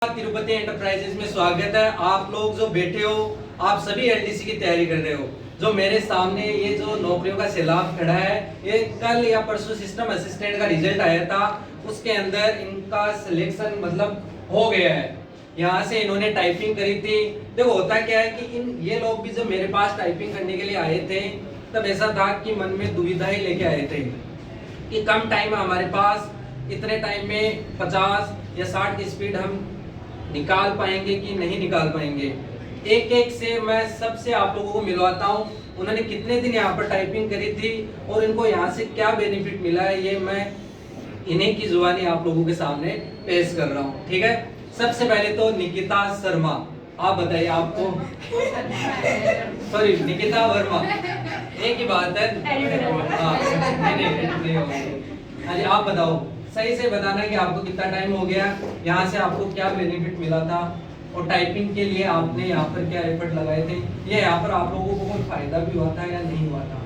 Tirupati enterprises में स्वागत है। आप लोग जो बैठे हो, आप सभी एलडीसी की तैयारी कर रहे हो। जो मेरे सामने ये जो नौकरियों का सैलाब खड़ा है, ये कल या परसों सिस्टम असिस्टेंट का रिजल्ट आया था। उसके अंदर इनका सिलेक्शन मतलब हो गया है। यहाँ से इन्होंने टाइपिंग करी थी। देखो होता क्या है कि ये लोग भी जब मेरे पास टाइपिंग करने के लिए आए थे, तब ऐसा था कि मन में दुविधा ही लेके आए थे कि कम टाइम है हमारे पास, इतने टाइम में 50 या 60 की स्पीड हम निकाल पाएंगे कि नहीं निकाल पाएंगे। एक एक से मैं सबसे आप लोगों को मिलवाता हूँ, उन्होंने कितने दिन यहाँ पर टाइपिंग करी थी और इनको यहाँ से क्या बेनिफिट मिला है, ये मैं इन्हीं की जुबानी आप लोगों के सामने पेश कर रहा हूँ। ठीक है, सबसे पहले तो निकिता शर्मा, आप बताइए आपको सॉरी निकिता वर्मा, एक ही बात है। नहीं, आप बताओ, सही से बताना कि आपको कितना टाइम हो गया, यहाँ से आपको क्या बेनिफिट मिला था और टाइपिंग के लिए आपने यहाँ पर क्या एफर्ट लगाए थे, ये यहाँ पर आप लोगों को कोई फायदा भी हुआ था या नहीं हुआ था,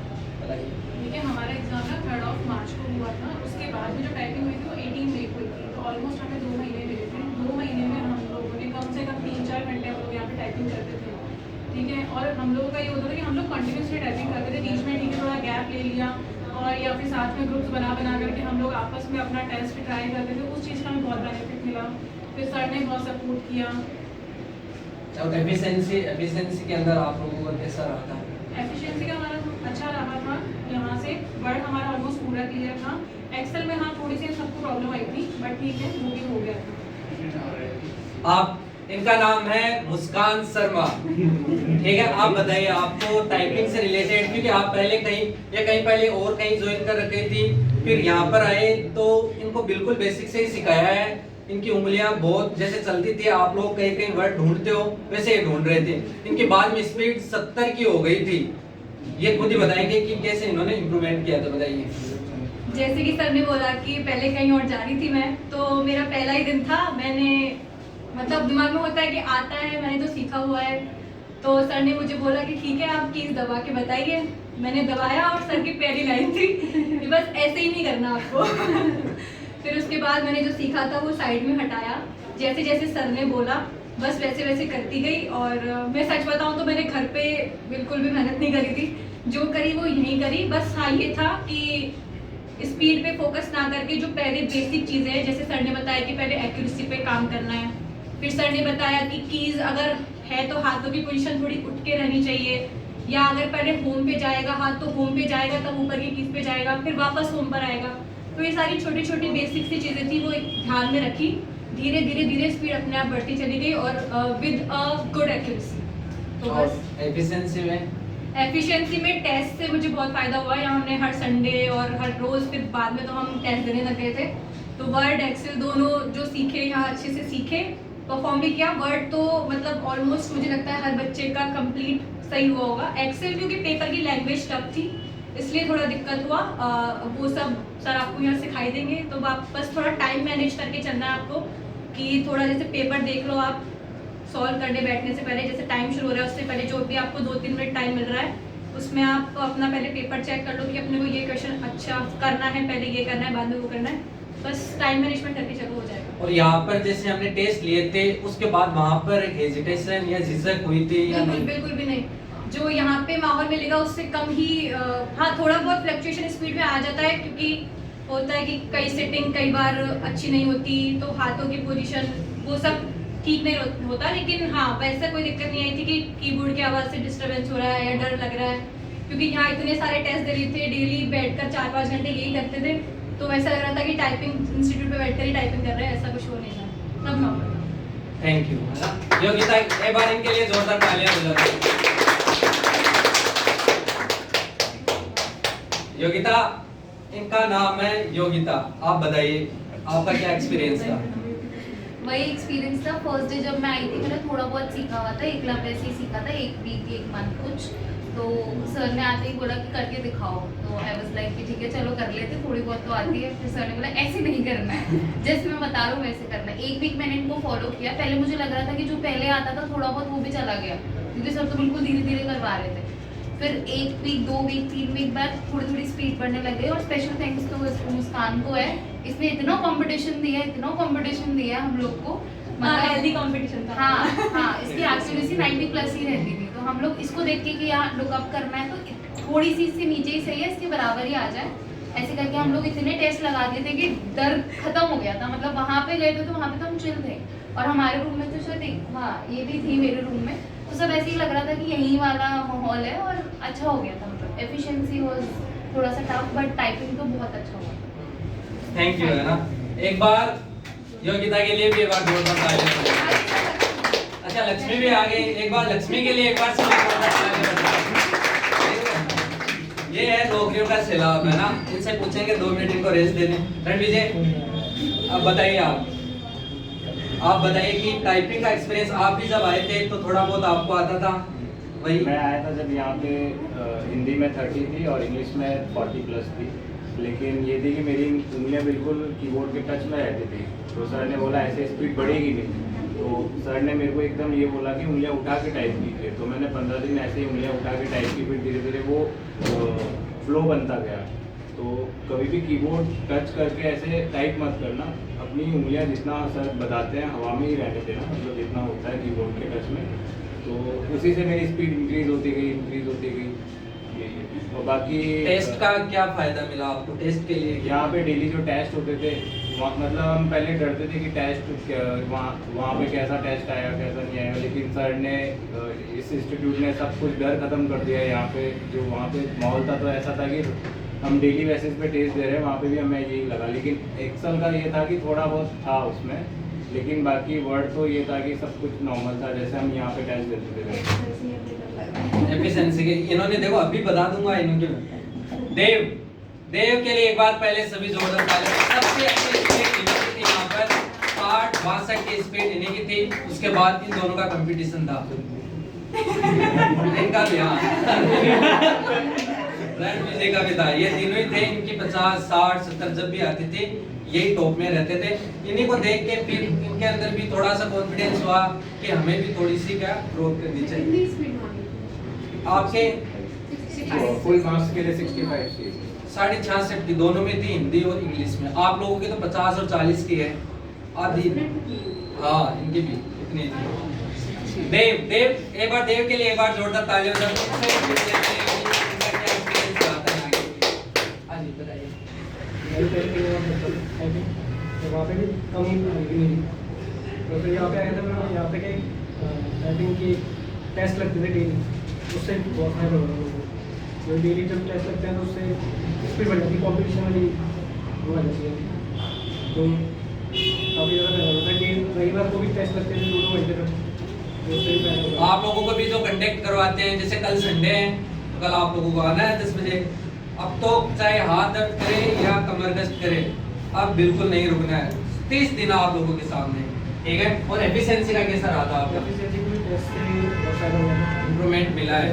बताइए। देखिए, हमारा एग्जाम ना 3 मार्च को हुआ था। उसके बाद में जो टाइपिंग हुई थी वो 18 मई को हुई थी। तो ऑलमोस्ट हमें 2 महीने मिले थे। 2 महीने में हम लोगों ने कम से कम 3-4 घंटे हम लोग यहाँ पे टाइपिंग करते थे। ठीक है, और हम लोगों का ये होता था कि हम लोग कंटिन्यूसली टाइपिंग करते थे। बीच में ठीक है थोड़ा गैप ले लिया और या फिर साथ में ग्रुप्स बना करके हम लोग आपस में अपना टेस्ट ट्राई करते थे। उस चीज़ का हमें बहुत बेनिफिट मिला। फिर सर ने बहुत सपोर्ट किया। और एफिशिएंसी के अंदर आप लोगों का कैसा रहा था? एफिशिएंसी का हमारा अच्छा रहा था। यहाँ से वर्ड हमारा ऑलमोस्ट पूरा क्लियर था। एक्सेल में हाँ थोड़ी सी सबको प्रॉब्लम आई थी, बट ठीक है वो भी हो गया था। आप, इनका नाम है मुस्कान शर्मा। ठीक है, आप बताइए आपको टाइपिंग से रिलेटेड, क्योंकि आप पहले कहीं पहले और कहीं ज्वाइन कर रखी थी, फिर यहाँ पर आए तो इनको बिल्कुल बेसिक से ही सिखाया है। इनकी उंगलियां बहुत जैसे चलती थी, आप लोग कहीं कहीं वर्ड ढूंढते हो वैसे ही ढूंढ रहे थे। इनकी बाद में स्पीड 70 की हो गई थी। ये खुद ही बताएंगे कि कैसे इन्होंने इम्प्रूवमेंट किया था, बताइए। जैसे कि सर ने बोला कि पहले कहीं और जा रही थी मैं, तो मेरा पहला ही दिन था। मैंने मतलब दिमाग में होता है कि आता है, मैंने तो सीखा हुआ है। तो सर ने मुझे बोला कि ठीक है आप कीज दबा के बताइए। मैंने दबाया और सर की पहली लाइन थी कि बस ऐसे ही नहीं करना आपको। फिर उसके बाद मैंने जो सीखा था वो साइड में हटाया, जैसे जैसे सर ने बोला बस वैसे वैसे करती गई। और मैं सच बताऊं तो मैंने घर पे बिल्कुल भी मेहनत नहीं करी थी, जो करी वो यहीं करी। बस हाँ ये था कि स्पीड पे फोकस ना करके जो पहले बेसिक चीज़ें हैं, जैसे सर ने बताया कि पहले एक्यूरेसी पे काम करना है। फिर सर ने बताया कि कीज अगर है तो हाथों की पोजीशन थोड़ी उठ के रहनी चाहिए, या अगर पहले होम पे जाएगा हाथ तो होम पे जाएगा तब ऊपर की कीज पे जाएगा, फिर वापस होम पर आएगा। तो ये सारी छोटी छोटी बेसिक सी चीज़ें थी, वो ध्यान में रखी। धीरे धीरे स्पीड अपने आप बढ़ती चली गई और विद अ गुड एक्यूरेसी। तो बस एफिशिएंसी में टेस्ट से मुझे बहुत फ़ायदा हुआ। यहाँ हमने हर संडे और हर रोज़, फिर बाद में तो हम टेस्ट देने लग गए थे। तो वर्ड एक्सेल दोनों जो सीखे यहाँ अच्छे से सीखे, परफॉर्म भी किया। वर्ड तो मतलब ऑलमोस्ट मुझे लगता है हर बच्चे का कंप्लीट सही हुआ होगा। एक्सेल क्योंकि पेपर की लैंग्वेज टफ थी इसलिए थोड़ा दिक्कत हुआ। वो सब सर आपको यहाँ सिखाई देंगे। तो बस थोड़ा टाइम मैनेज करके चलना है आपको, कि थोड़ा जैसे पेपर देख लो आप सॉल्व करने बैठने से पहले, जैसे टाइम शुरू हो रहा है उससे पहले जो भी आपको 2-3 मिनट टाइम मिल रहा है उसमें आप अपना पहले पेपर चेक कर लो कि अपने को ये क्वेश्चन अच्छा करना है, पहले ये करना है, बाद में वो करना है। बस टाइम मैनेजमेंट करके चलो हो जाएगा। और यहाँ पर जैसे हमने टेस्ट लिए थे उसके बाद वहाँ पर हेजिटेशन या झिझक हुई थी या नहीं? बिल्कुल भी नहीं। जो यहाँ पे माहौल मिलेगा उससे कम ही हाँ थोड़ा बहुत फ्लक्चुएशन स्पीड में आ जाता है, क्योंकि होता है कि कई सेटिंग कई बार अच्छी नहीं होती, तो हाथों की पोजीशन वो सब ठीक नहीं होता। लेकिन हाँ वैसे कोई दिक्कत नहीं आई थी कि कीबोर्ड की आवाज़ से डिस्टर्बेंस हो रहा है या डर लग रहा है, क्योंकि यहाँ इतने सारे टेस्ट दे रहे थे, डेली बैठकर 4-5 घंटे यही करते थे। तो वैसा लग रहा था कि टाइपिंग इंस्टीट्यूट पे बैठकर ही टाइपिंग कर रहे हैं, ऐसा कुछ हो नहीं था, सब नॉर्मल। थैंक यू योगिता, एक बार इनके लिए जोरदार तालियां बजाओ। योगिता, इनका नाम है योगिता, आप बताइए आपका क्या एक्सपीरियंस था? वही एक्सपीरियंस था। फर्स्ट डे जब मैं आई थी मैंने थोड़ा बहुत सीखा हुआ था, एक लम्बे से ही सीखा था, 1 वीक 1 मंथ कुछ। तो सर ने आते ही बोला कि करके दिखाओ, तो आई वाज लाइक कि ठीक है चलो कर लेते, थोड़ी बहुत तो आती है। फिर सर ने बोला ऐसे नहीं करना है, जैसे मैं बता रहा हूँ वैसे करना है। 1 वीक मैंने इनको फॉलो किया। पहले मुझे लग रहा था कि जो पहले आता था थोड़ा बहुत वो भी चला गया, क्योंकि सर तो बिल्कुल धीरे धीरे करवा रहे थे। फिर 1 वीक 2 वीक 3 वीक बाद थोड़ी थोड़ी स्पीड बढ़ने लग गई। और स्पेशल थैंक्स तो मुस्कान को है, इसने इतना कंपटीशन दिया हम लोग को, हेल्दी कंपटीशन था। हाँ हाँ, इसकी एक्यूरेसी 90 प्लस ही रहती थी, तो हम लोग इसको देख के कि यहाँ लुकअप करना है तो थोड़ी सी इससे नीचे ही सही है, इसके बराबर ही आ जाए, ऐसे करके हम लोग इतने टेस्ट लगा दिए थे कि डर खत्म हो गया था। मतलब वहाँ पे गए थे तो वहाँ पे तो हम चिल थे, और हमारे रूम में तो शायद हाँ ये भी थी मेरे रूम में, तो सब ऐसे ही लग रहा था कि यही वाला माहौल है, और अच्छा हो गया था। मतलब एफिशिएंसी वाज थोड़ा सा टफ, बट टाइपिंग तो बहुत अच्छा हुआ। थैंक यू, है ना। एक बार योगिता के लिए भी एक बार जोरदार तालियां। अच्छा, लक्ष्मी भी आ गई, एक बार लक्ष्मी के लिए एक बार सब जोरदार तालियां। ये है नौकरियों का सैलाब, है ना। इनसे पूछेंगे 2 मिनट इनको रेस्ट देने। रणविजय, अब बताइए आप बताइए कि टाइपिंग का एक्सपीरियंस आप भी जब आए थे तो थोड़ा बहुत आपको आता था? वही मैं आया था जब यहाँ पे हिंदी में 30 थी और इंग्लिश में 40 प्लस थी, लेकिन ये थी कि मेरी उंगलियाँ बिल्कुल कीबोर्ड के टच में रहती थी। तो सर ने बोला ऐसे स्पीड बढ़ेगी नहीं, तो सर ने मेरे को एकदम ये बोला कि उंगलियाँ उठा के टाइप कीजिए। तो मैंने 15 दिन ऐसे ही उंगलियाँ उठा के टाइप की, फिर धीरे धीरे वो फ्लो बनता गया। तो कभी भी कीबोर्ड टच करके ऐसे टाइप मत करना, अपनी उंगलियां जितना सर बताते हैं हवा में ही रहने देना, मतलब जितना होता है कीबोर्ड के टच में। तो उसी से मेरी स्पीड इंक्रीज होती गई। और बाकी टेस्ट का क्या फायदा मिला आपको टेस्ट के लिए? यहाँ पे डेली जो टेस्ट होते थे, मतलब हम पहले डरते थे कि टेस्ट वहाँ पे कैसा टेस्ट आया कैसा नहीं आया, लेकिन सर ने इस इंस्टीट्यूट ने सब कुछ डर खत्म कर दिया। यहाँ पे जो वहाँ पे माहौल था तो ऐसा था कि हम डेली बेसिस पे टेस्ट दे रहे हैं, वहाँ पे भी हमें यही लगा। लेकिन एक्सेल का ये था कि थोड़ा बहुत था उसमें, लेकिन बाकी वर्ड तो ये था कि सब कुछ नॉर्मल था जैसे हम यहाँ पे टेस्ट देते थे। एफिशिएंसी के इन्होंने देखो अभी बता दूंगा इनके। देव के लिए एक बार पहले सभी जोरदार तालियां। सबसे अच्छी स्पीड इनकी थी यहाँ पर 60-62 की स्पीड इन्हीं की थी। उसके बाद इन दोनों का कंपटीशन था इनका भी, हाँ रणविजय का भी था। ये तीनों ही थे, इनकी 50, 60, 70 जब भी आती थी यही टॉप में रहते थे। इन्हीं को देख के फिर इनके अंदर भी थोड़ा सा कॉन्फिडेंस हुआ कि हमें भी थोड़ी सी क्या ग्रोथ करनी चाहिए। आपके फुल मार्क्स के लिए 65 थी। 66.5 की दोनों में थी, हिंदी और इंग्लिश में। आप लोगों की तो 50 और 40 की है आधी। हाँ इनकी भी इतनी थी। देव एक बार देव के लिए एक बार जोरदार तालियां बजाओ। वहाँ पे भी कम ही नहीं, तो फिर यहाँ पे आया था मैं। यहाँ पे टाइपिंग की टेस्ट लगते थे डेली, उससे बहुत फायदा हो रहा है। जो डेली जब टेस्ट लगते हैं तो उससे स्पीड बढ़ जाती है, कॉम्पिटिशन वाली वो आ जाती है। तो काफ़ी ज़्यादा फायदा होता है। रविवार को भी टेस्ट लगते थे 2-2 घंटे तक, तो उससे भी फायदा होता है। आप लोगों को भी जो कंडक्ट करवाते हैं, जैसे कल संडे है तो कल आप लोगों को आना है 10 बजे। अब तो चाहे हाथ दर्द करे या कमर दर्द करे, अब बिल्कुल नहीं रुकना है। 30 दिन आप लोगों के सामने, ठीक है। और एफिशिएंसी का कैसा रहा था आपका? एफिशिएंसी को भी टेस्ट से बहुत फायदा हुआ है, इंप्रूवमेंट मिला है।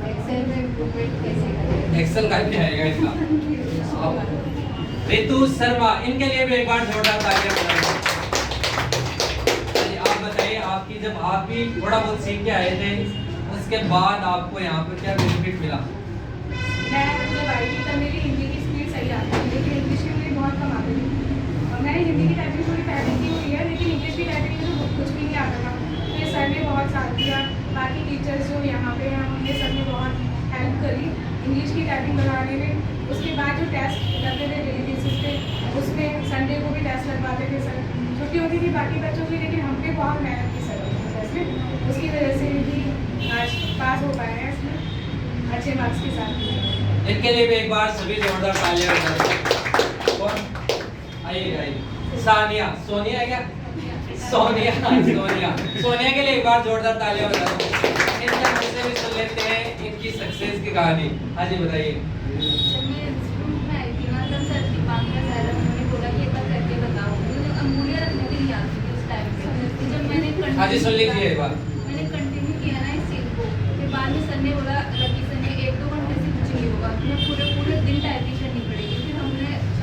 एक्सेल में इम्प्रूवमेंट कैसे करें? एक्सेल का भी आएगा इसका। रितु शर्मा, इनके लिए भी एक बार जोरदार तालियां बजाइए। आप बताइए, आपकी जब आप भी थोड़ा बहुत सीख के आए थे उसके बाद आपको यहाँ पर क्या बेनिफिट मिला? मैं जब आई थी तब मेरी हिंदी की स्पीड सही आती थी, लेकिन इंग्लिश की मेरी बहुत कम आती थी। और मैंने हिंदी की टाइपिंग थोड़ी पहले की हुई है, लेकिन इंग्लिश की टाइपिंग में तो कुछ भी नहीं आता था। फिर सर ने बहुत साथ दिया, बाकी टीचर्स जो यहाँ पे हैं उन्हें सर ने बहुत हेल्प करी इंग्लिश की टाइपिंग बनाने में। उसके बाद जो टेस्ट करते थे डेली बेसिस पे, उसमें संडे को भी टेस्ट लगवाते थे सर। छुट्टी होती थी बाकी बच्चों की, लेकिन हम पे बहुत मेहनत की सर टेस्ट में। उसकी वजह से भी आज पास हो पाए हैं इसमें अच्छे मार्क्स के साथ। इनके लिए भी एक बार सभी जोरदार तालियां बजाइए। कौन आइए? सानिया, सोनिया है क्या? सोनिया के लिए एक बार जोरदार तालियां बजाओ। इनके मुंह से भी सुन लेते हैं इनकी सक्सेस की कहानी। हाँ जी बताइए। जब मैं इंस्टीट्यूट में आई थी ना, तब सर दीपांकर सर उन्होंने बोला कि एक बार करके बताओ। मुझे अंगुलियाँ रखने भी नहीं आती थी उस टाइम पे। जब मैंने हाँ जी सुन लीजिए एक बार। मैंने कंटिन्यू किया ना इस चीज़ को, फिर बाद में सर ने बोला लकी सर ने 1-2 घंटे से कुछ नहीं होगा, तुम्हें पूरे दिन टाइपिंग करनी पड़ेगी। फिर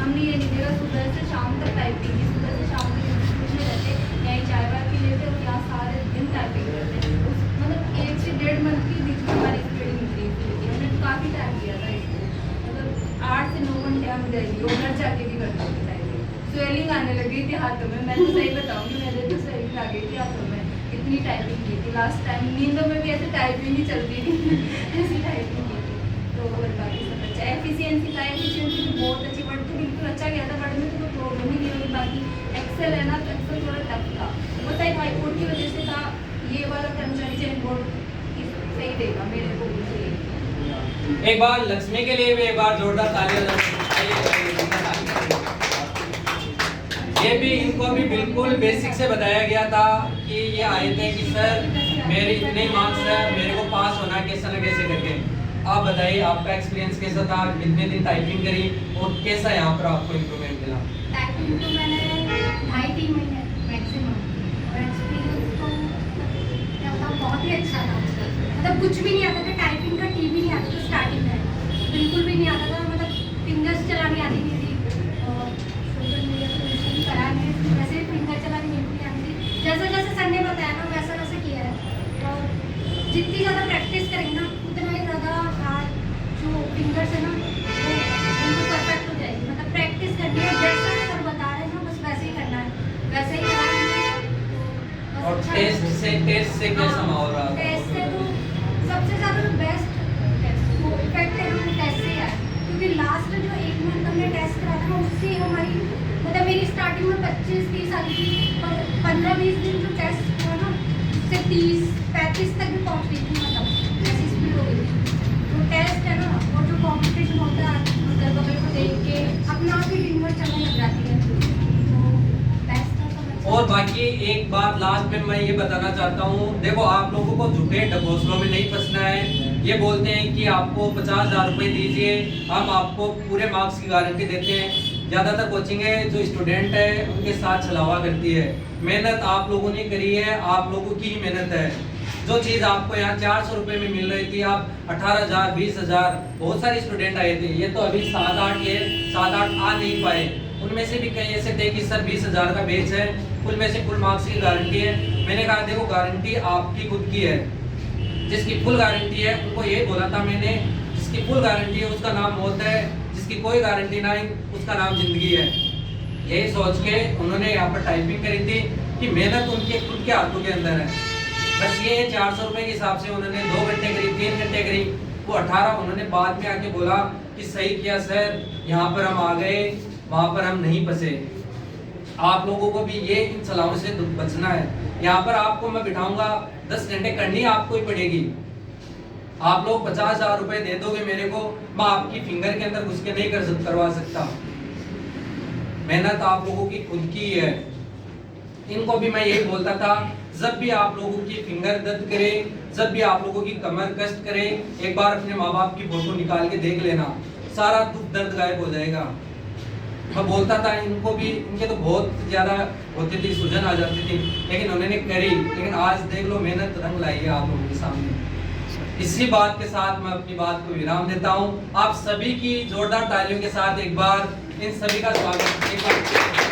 हमने ये नहीं देखा, सुबह से शाम तक टाइपिंग की, सुबह से शाम तक इंस्टीट्यूट में रहते, यहीं चाय वाय पी लेते और यहाँ सारे दिन टाइपिंग करते। मतलब 1 से 1.5 मंथ के बीच में हमारी स्पीड इंक्रीज हुई थी। हमने काफ़ी टाइम दिया था इसको, मतलब 8 से 9 घंटे हम गए और घर जाके भी करते थे टाइपिंग। स्वेलिंग आने लगी थी हाथों में, मैं तो सही बताऊँगी, मेरे तो स्वेलिंग आ गई थी हाथों में, इतनी टाइपिंग की थी। लास्ट टाइम नींदों में भी ऐसे टाइपिंग ही चलती थी ऐसी टाइपिंग की थी। तो और बाकी सब अच्छा, एफिशिएंसी भी बहुत अच्छी, वर्ड तो बिल्कुल अच्छा गया था, वर्ड में तो कोई प्रॉब्लम ही नहीं हुई। बाकी एक्सेल है ना, तो एक्सेल थोड़ा टफ था, वो शायद हाई कोर्ट की वजह से था। ये वाला कर्मचारी चयन बोर्ड सही देगा मेरे को भी। एक बार लक्ष्मी के लिए भी एक बार जोरदार तालियां। ये भी इनको भी बिल्कुल बेसिक से बताया गया था कि ये आए थे कि सर मेरे इतने मार्क्स है, मेरे को पास होना है कैसे ना कैसे करके। आप बताइए आपका एक्सपीरियंस कैसा था, कितने दिन टाइपिंग करी और कैसा यहाँ पर आपको इम्प्रूवमेंट मिला? टाइपिंग तो मैंने 2.5-3 महीने मैक्सिमम, और एक्सपीरियंस तो क्या बताऊँ, बहुत ही अच्छा था। मतलब कुछ भी नहीं आता था, टाइपिंग का टी भी नहीं आता था स्टार्टिंग में, बिल्कुल भी नहीं आता था। मतलब फिंगर्स चलानी आती नहीं थी, और सोशल मीडिया पर यूज़ भी करा नहीं, वैसे भी फिंगर चलानी नहीं आती थी। जैसे जैसे सर ने बताया ना वैसा वैसा किया है, और जितनी ज़्यादा प्रैक्टिस करेंगे ना उतना ही ज़्यादा हाथ जो फिंगर्स है ना वो बिल्कुल परफेक्ट हो जाएगी। मतलब प्रैक्टिस करनी है, जैसा सर बता रहे हैं ना बस वैसे ही करना है, वैसे ही कराएंगे। और टेस्ट से कैसा माहौल रहा? टेस्ट से तो सबसे ज़्यादा बेस्ट इफेक्ट है ना टेस्ट से आया, क्योंकि लास्ट जो 1 मंथ हमने टेस्ट करा था उससे हमारी मतलब मेरी स्टार्टिंग में 25-30 आई थी, पर 15-20 दिन जो टेस्ट हुआ ना उससे 30-35 तक भी पहुँच गई थी। मतलब ऐसी स्पीड हो गई थी। तो टेस्ट है ना, और जो कॉम्पिटिशन होता है उधर बगल को देख के अपना आप ही फिंगर चलने लग जाती है। तो बेस्ट था सब। और बाकी एक बात लास्ट में मैं ये बताना चाहता हूँ, देखो आप लोगों को झूठे ढकोसलों में नहीं फंसना है। ये बोलते हैं कि आपको 50,000 रुपये दीजिए, हम आपको पूरे मार्क्स की गारंटी देते हैं। ज़्यादातर कोचिंग है जो स्टूडेंट है उनके साथ छलावा करती है। मेहनत आप लोगों ने करी है, आप लोगों की ही मेहनत है। जो चीज़ आपको यहाँ 400 रुपये में मिल रही थी, आप 18,000 20,000, बहुत सारे स्टूडेंट आए थे। ये तो अभी 7-8 आ नहीं पाए। उनमें से भी कई ऐसे थे कि सर 20,000 का बैच है, फुल में से फुल मार्क्स की गारंटी है। मैंने कहा देखो गारंटी आपकी खुद की है, जिसकी फुल गारंटी है उनको ये बोला था मैंने, जिसकी फुल गारंटी है उसका नाम मौत है, जिसकी कोई गारंटी नहीं उसका नाम जिंदगी है। यही सोच के उन्होंने यहाँ पर टाइपिंग करी थी कि मेहनत उनके खुद के हाथों के अंदर है। बस ये 400 रुपये के हिसाब से उन्होंने 2 घंटे करी, 3 घंटे करी, वो 18 उन्होंने बाद में आके बोला कि सही किया सर, यहाँ पर हम आ गए, वहाँ पर हम नहीं फंसे। आप लोगों को भी ये इन सलाहों से बचना है। यहाँ पर आपको मैं बिठाऊंगा, 10 घंटे करनी आपको ही पड़ेगी। आप लोग 50,000 रुपये दे दोगे मेरे को, मैं आपकी फिंगर के अंदर घुस के नहीं करवा सकता। मेहनत आप लोगों की खुद की है। इनको भी मैं यही बोलता था, जब भी आप लोगों की फिंगर दर्द करे, जब भी आप लोगों की कमर कष्ट करे, एक बार अपने माँ बाप की फोटो निकाल के देख लेना, सारा दुख दर्द गायब हो जाएगा। मैं बोलता था इनको भी, इनके तो बहुत ज्यादा होती थी, सूजन आ जाती थी, लेकिन उन्होंने करी। लेकिन आज देख लो मेहनत रंग लाई है आप लोगों के सामने। इसी बात के साथ मैं अपनी बात को विराम देता हूँ। आप सभी की जोरदार तालियों के साथ एक बार इन सभी का स्वागत।